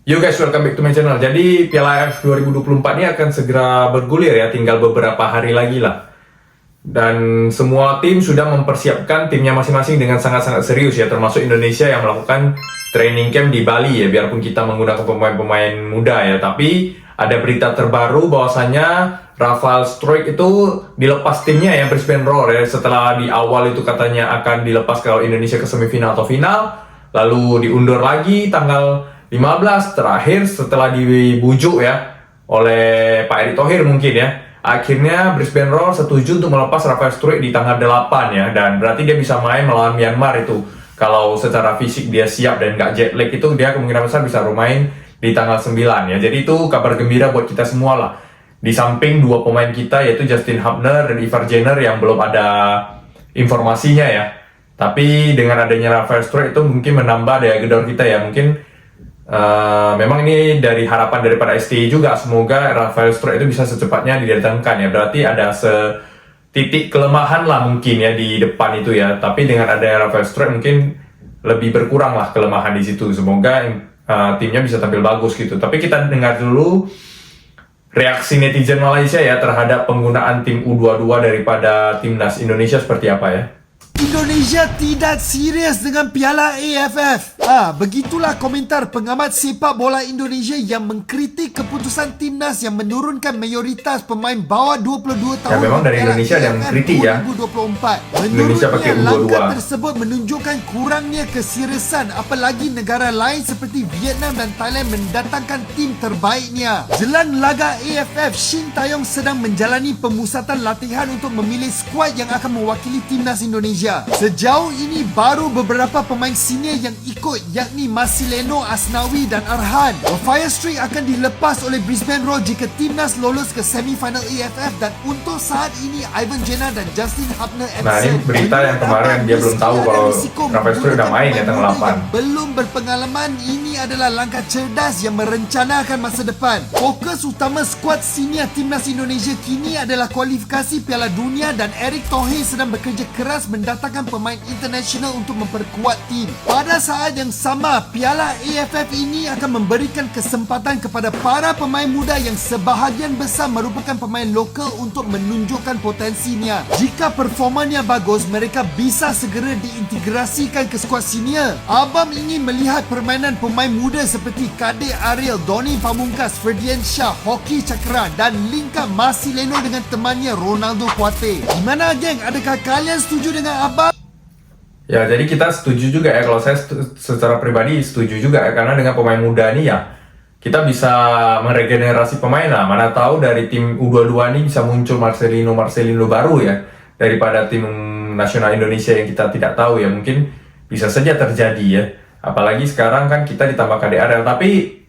Yo guys, welcome back to my channel. Jadi Piala AFF 2024 ini akan segera bergulir ya, tinggal beberapa hari lagi lah. Dan semua tim sudah mempersiapkan timnya masing-masing dengan sangat-sangat serius ya, termasuk Indonesia yang melakukan training camp di Bali ya, biarpun kita menggunakan pemain-pemain muda ya. Tapi ada berita terbaru bahwasanya Rafael Struijk itu dilepas timnya ya, Brisbane Roar ya. Setelah di awal itu katanya akan dilepas kalau Indonesia ke semifinal atau final, lalu diundur lagi tanggal 15 terakhir setelah dibujuk ya oleh Pak Erick Thohir mungkin ya. Akhirnya Brisbane Roar setuju untuk melepas Rafael Struijk di tanggal 8 ya, dan berarti dia bisa main melawan Myanmar itu. Kalau secara fisik dia siap dan nggak jet lag itu, dia kemungkinan besar bisa bermain di tanggal 9 ya. Jadi itu kabar gembira buat kita semua lah. Di samping dua pemain kita yaitu Justin Hubner dan Ivar Jenner yang belum ada informasinya ya. Tapi dengan adanya Rafael Struijk itu mungkin menambah daya gedor kita ya. Mungkin memang ini dari harapan daripada STI juga, semoga Rafael Struijk itu bisa secepatnya didatangkan ya. Berarti ada titik kelemahan lah mungkin ya di depan itu ya. Tapi dengan adanya Rafael Struijk mungkin lebih berkurang lah kelemahan di situ. Semoga timnya bisa tampil bagus gitu. Tapi kita dengar dulu reaksi netizen Malaysia ya terhadap penggunaan tim U22 daripada timnas Indonesia seperti apa ya. Indonesia tidak serius dengan Piala AFF. Begitulah komentar pengamat sepak bola Indonesia yang mengkritik keputusan timnas yang menurunkan mayoritas pemain bawah 22 tahun. Ya memang dari Indonesia ada yang mengkritik ya. 2024. Indonesia pakai Menurutnya, U22. langkah tersebut menunjukkan kurangnya keseriusan, apalagi negara lain seperti Vietnam dan Thailand mendatangkan tim terbaiknya. Jelang laga AFF, Shin Taeyong sedang menjalani pemusatan latihan untuk memilih skuad yang akan mewakili timnas Indonesia. Sejauh ini baru beberapa pemain senior yang ikut, yakni Marcelino, Asnawi dan Arhan. Rafael Struijk akan dilepas oleh Brisbane Roar jika timnas lolos ke semifinal AFF, dan untuk saat ini Ivan Jenner dan Justin Hubner Nah ini berita yang kemarin dia belum tahu kalau Rafael Struijk udah main ya tanggal 8. Belum berpengalaman, ini adalah langkah cerdas yang merencanakan masa depan. Fokus utama skuad senior timnas Indonesia kini adalah kualifikasi Piala Dunia, dan Erick Thohir sedang bekerja keras mendatangkan pemain internasional untuk memperkuat tim. Pada saat yang sama, Piala AFF ini akan memberikan kesempatan kepada para pemain muda yang sebahagian besar merupakan pemain lokal untuk menunjukkan potensinya. Jika performanya bagus, mereka bisa segera diintegrasikan ke skuad senior. Abam ingin melihat permainan pemain muda seperti Kadir Ariel, Donny Pamungkas, Ferdian Shah, Hoki Chakra dan lingkar Marcelino dengan temannya Ronaldo Kuate. Gimana geng? Adakah kalian setuju dengan Abam? Ya, jadi kita setuju juga ya, kalau saya secara pribadi setuju juga ya, karena dengan pemain muda ini ya, kita bisa meregenerasi pemain lah. Mana tahu dari tim U22 ini bisa muncul Marcelino baru ya, daripada tim nasional Indonesia yang kita tidak tahu ya, mungkin bisa saja terjadi ya. Apalagi sekarang kan kita ditambah KDRL, tapi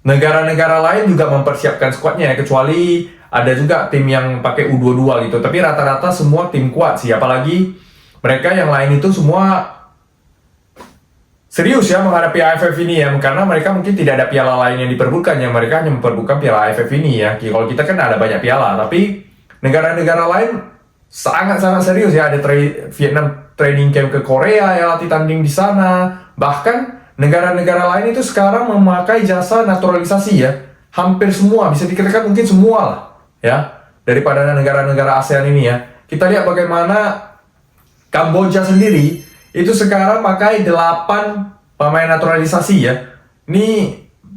negara-negara lain juga mempersiapkan skuadnya ya, kecuali ada juga tim yang pakai U22 gitu. Tapi rata-rata semua tim kuat sih, apalagi mereka yang lain itu semua serius ya menghadapi AFF ini ya, karena mereka mungkin tidak ada piala lain yang diperbutkan ya, mereka hanya memperbutkan piala AFF ini ya. Kalau kita kan ada banyak piala, tapi negara-negara lain sangat-sangat serius ya. Ada Vietnam training camp ke Korea ya, latih tanding di sana. Bahkan negara-negara lain itu sekarang memakai jasa naturalisasi ya, hampir semua, bisa dikatakan mungkin semua lah ya, daripada negara-negara ASEAN ini ya. Kita lihat bagaimana Kamboja sendiri itu sekarang pakai 8 pemain naturalisasi ya. Ini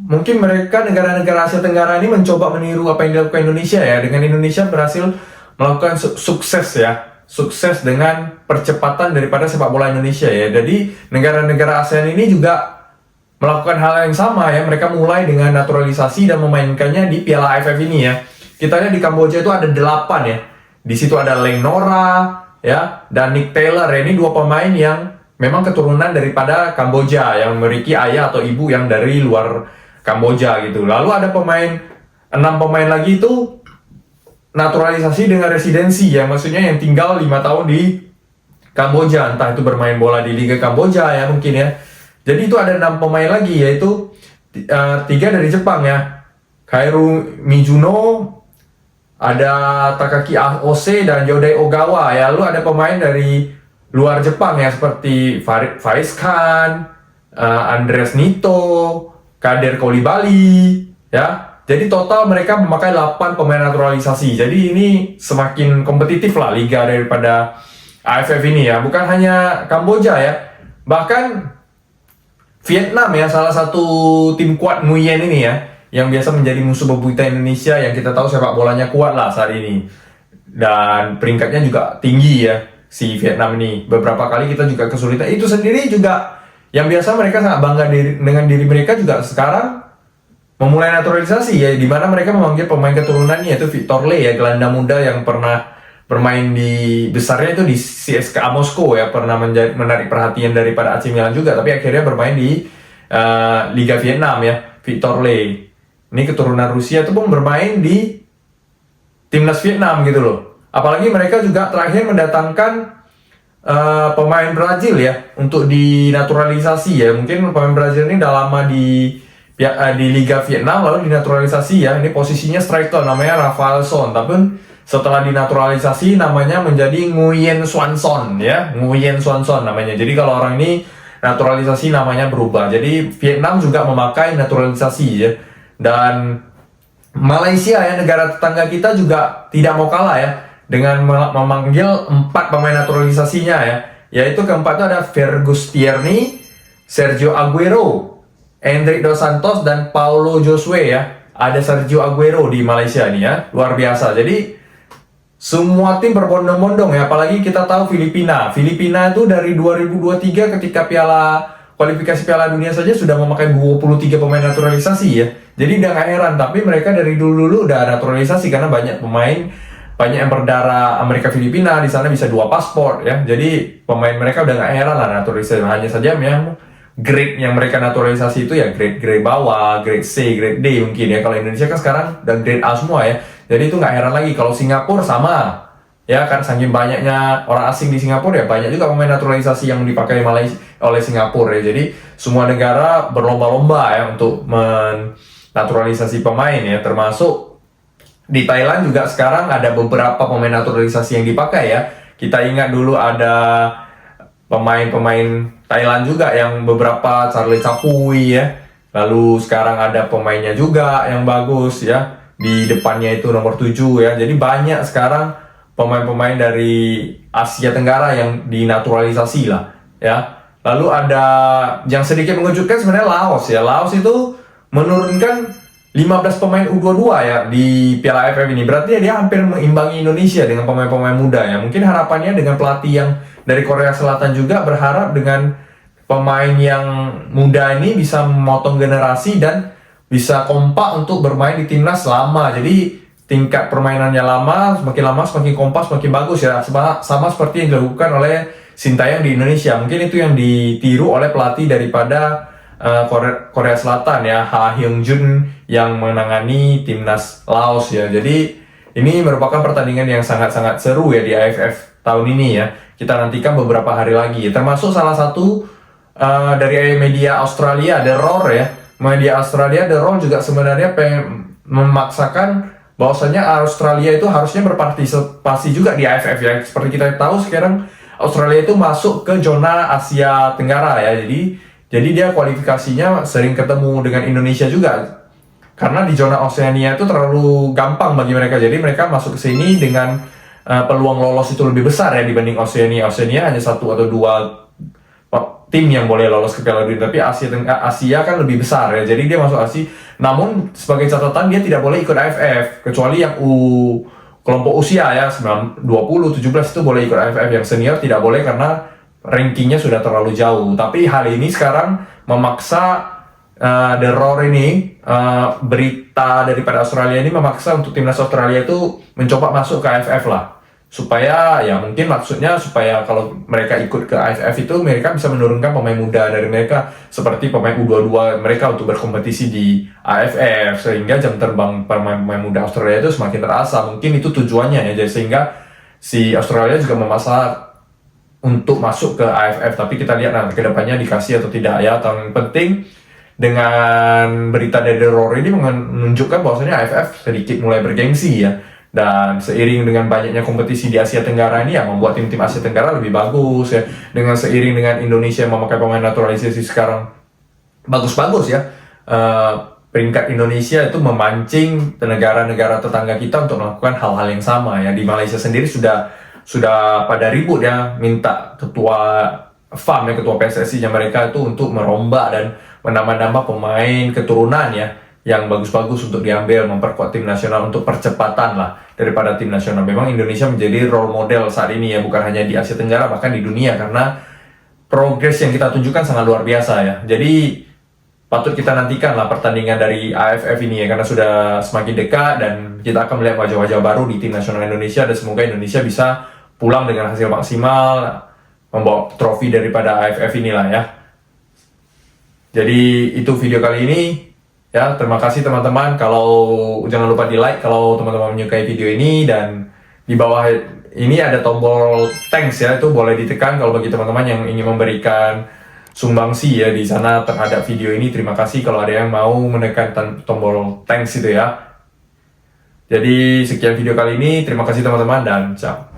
mungkin mereka negara-negara Asia Tenggara ini mencoba meniru apa yang dilakukan Indonesia ya. Dengan Indonesia berhasil melakukan sukses ya. Sukses dengan percepatan daripada sepak bola Indonesia ya. Jadi negara-negara ASEAN ini juga melakukan hal yang sama ya. Mereka mulai dengan naturalisasi dan memainkannya di Piala AFF ini ya. Kita lihat di Kamboja itu ada 8 ya. Di situ ada Leng Nora ya, dan Nick Taylor ya. Ini dua pemain yang memang keturunan daripada Kamboja, yang memiliki ayah atau ibu yang dari luar Kamboja gitu. Lalu ada 6 pemain lagi itu naturalisasi dengan residensi ya, maksudnya yang tinggal 5 tahun di Kamboja, entah itu bermain bola di Liga Kamboja ya mungkin ya. Jadi itu ada 6 pemain lagi, yaitu 3 dari Jepang ya, Kaoru Mizuno, ada Takaki Ose dan Yodai Ogawa ya. Lalu ada pemain dari luar Jepang ya, seperti Faiz Khan, Andreas Nito, Kader Koulibaly, ya. Jadi total mereka memakai 8 pemain naturalisasi. Jadi ini semakin kompetitif lah liga daripada AFF ini ya. Bukan hanya Kamboja ya, bahkan Vietnam ya, salah satu tim kuat Nguyen ini ya, yang biasa menjadi musuh bebuyutan Indonesia, yang kita tahu sepak bolanya kuat lah saat ini. Dan peringkatnya juga tinggi ya, si Vietnam ini. Beberapa kali kita juga kesulitan. Itu sendiri juga yang biasa mereka sangat bangga dengan diri mereka juga sekarang memulai naturalisasi ya, di mana mereka memanggil pemain keturunannya yaitu Victor Lee ya, gelandang muda yang pernah bermain di besarnya itu di CSKA Moskow ya, pernah menarik perhatian daripada AC Milan juga, tapi akhirnya bermain di Liga Vietnam ya, Victor Lee. Ini keturunan Rusia itu pun bermain di timnas Vietnam gitu loh. Apalagi mereka juga terakhir mendatangkan pemain Brazil ya untuk dinaturalisasi ya. Mungkin pemain Brazil ini udah lama di Liga Vietnam lalu dinaturalisasi ya. Ini posisinya striker namanya Rafael Son, tapi setelah dinaturalisasi namanya menjadi Nguyen Xuan Son ya. Nguyen Xuan Son namanya. Jadi kalau orang ini naturalisasi namanya berubah. Jadi Vietnam juga memakai naturalisasi ya. Dan Malaysia ya, negara tetangga kita juga tidak mau kalah ya dengan memanggil 4 pemain naturalisasinya ya. Yaitu keempat itu ada Fergus Tierney, Sergio Aguero, Endrick Dos Santos, dan Paulo Josue ya. Ada Sergio Aguero di Malaysia nih ya, luar biasa. Jadi semua tim berbondong-bondong ya, apalagi kita tahu Filipina itu dari 2023 ketika kualifikasi Piala Dunia saja sudah memakai 23 pemain naturalisasi ya. Jadi udah gak heran, tapi mereka dari dulu udah naturalisasi karena banyak yang berdarah Amerika Filipina di sana, bisa 2 paspor ya. Jadi pemain mereka udah gak heran lah naturalisasi. Hanya saja memang grade yang mereka naturalisasi itu ya grade bawah, grade C, grade D mungkin ya. Kalau Indonesia kan sekarang udah grade A semua ya. Jadi itu nggak heran lagi. Kalau Singapura sama ya, kan saking banyaknya orang asing di Singapura ya, banyak juga pemain naturalisasi yang dipakai oleh Singapura ya. Jadi semua negara berlomba-lomba ya untuk menaturalisasi pemain ya, termasuk di Thailand juga sekarang ada beberapa pemain naturalisasi yang dipakai ya. Kita ingat dulu ada pemain-pemain Thailand juga yang beberapa, Charlie Chapuis ya. Lalu sekarang ada pemainnya juga yang bagus ya. Di depannya itu nomor 7 ya. Jadi banyak sekarang pemain-pemain dari Asia Tenggara yang dinaturalisasi lah ya. Lalu ada yang sedikit mengejutkan sebenarnya Laos ya. Laos itu menurunkan 15 pemain U22 ya di Piala AFF ini. Berarti dia hampir mengimbangi Indonesia dengan pemain-pemain muda ya. Mungkin harapannya dengan pelatih yang dari Korea Selatan juga berharap dengan pemain yang muda ini bisa memotong generasi dan bisa kompak untuk bermain di timnas lama. Jadi tingkat permainannya lama semakin kompak semakin bagus ya. Sama seperti yang dilakukan oleh Sintayong di Indonesia. Mungkin itu yang ditiru oleh pelatih daripada Korea Selatan ya, Ha Hyung Jun yang menangani timnas Laos ya. Jadi ini merupakan pertandingan yang sangat-sangat seru ya di AFF tahun ini ya. Kita nantikan beberapa hari lagi ya. Termasuk salah satu dari media Australia, The Roar ya. Media Australia, The Roar juga sebenarnya memaksakan bahwasanya Australia itu harusnya berpartisipasi juga di AFF ya. Seperti kita tahu sekarang Australia itu masuk ke zona Asia Tenggara ya. Jadi dia kualifikasinya sering ketemu dengan Indonesia juga. Karena di zona Oceania itu terlalu gampang bagi mereka. Jadi mereka masuk ke sini dengan peluang lolos itu lebih besar ya dibanding Oceania. Oceania hanya 1 atau 2 tim yang boleh lolos ke Piala Dunia, tapi Asia kan lebih besar ya. Jadi dia masuk Asia. Namun sebagai catatan dia tidak boleh ikut AFF kecuali yang kelompok usia ya 20, 17 itu boleh ikut AFF. Yang senior tidak boleh karena rankingnya sudah terlalu jauh. Tapi hal ini sekarang memaksa The Roar ini, berita daripada Australia ini memaksa untuk timnas Australia itu mencoba masuk ke AFF lah. Supaya ya mungkin maksudnya supaya kalau mereka ikut ke AFF itu mereka bisa menurunkan pemain muda dari mereka seperti pemain U22 mereka untuk berkompetisi di AFF, sehingga jam terbang pemain muda Australia itu semakin terasa. Mungkin itu tujuannya ya, jadi sehingga si Australia juga memasak untuk masuk ke AFF. Tapi kita lihat nanti kedepannya dikasih atau tidak ya. Yang penting dengan berita dari The Roar ini menunjukkan bahwasanya AFF sedikit mulai bergengsi ya. Dan seiring dengan banyaknya kompetisi di Asia Tenggara ini ya membuat tim-tim Asia Tenggara lebih bagus ya. Dengan seiring dengan Indonesia yang memakai pemain naturalisasi sekarang bagus-bagus ya. peringkat Indonesia itu memancing negara-negara tetangga kita untuk melakukan hal-hal yang sama ya. Di Malaysia sendiri sudah pada ribut ya minta ketua FAM ya, ketua PSSI-nya mereka itu untuk merombak dan menambah-nambah pemain keturunan ya yang bagus-bagus untuk diambil, memperkuat tim nasional untuk percepatan lah daripada tim nasional. Memang Indonesia menjadi role model saat ini ya, bukan hanya di Asia Tenggara, bahkan di dunia, karena progres yang kita tunjukkan sangat luar biasa ya. Jadi patut kita nantikan lah pertandingan dari AFF ini ya, karena sudah semakin dekat dan kita akan melihat wajah-wajah baru di tim nasional Indonesia, dan semoga Indonesia bisa pulang dengan hasil maksimal, membawa trofi daripada AFF inilah ya. Jadi itu video kali ini. Ya, terima kasih teman-teman. Kalau jangan lupa di like kalau teman-teman menyukai video ini, dan di bawah ini ada tombol thanks ya, itu boleh ditekan kalau bagi teman-teman yang ingin memberikan sumbangsi ya di sana terhadap video ini. Terima kasih kalau ada yang mau menekan tombol thanks itu ya. Jadi sekian video kali ini, terima kasih teman-teman dan ciao.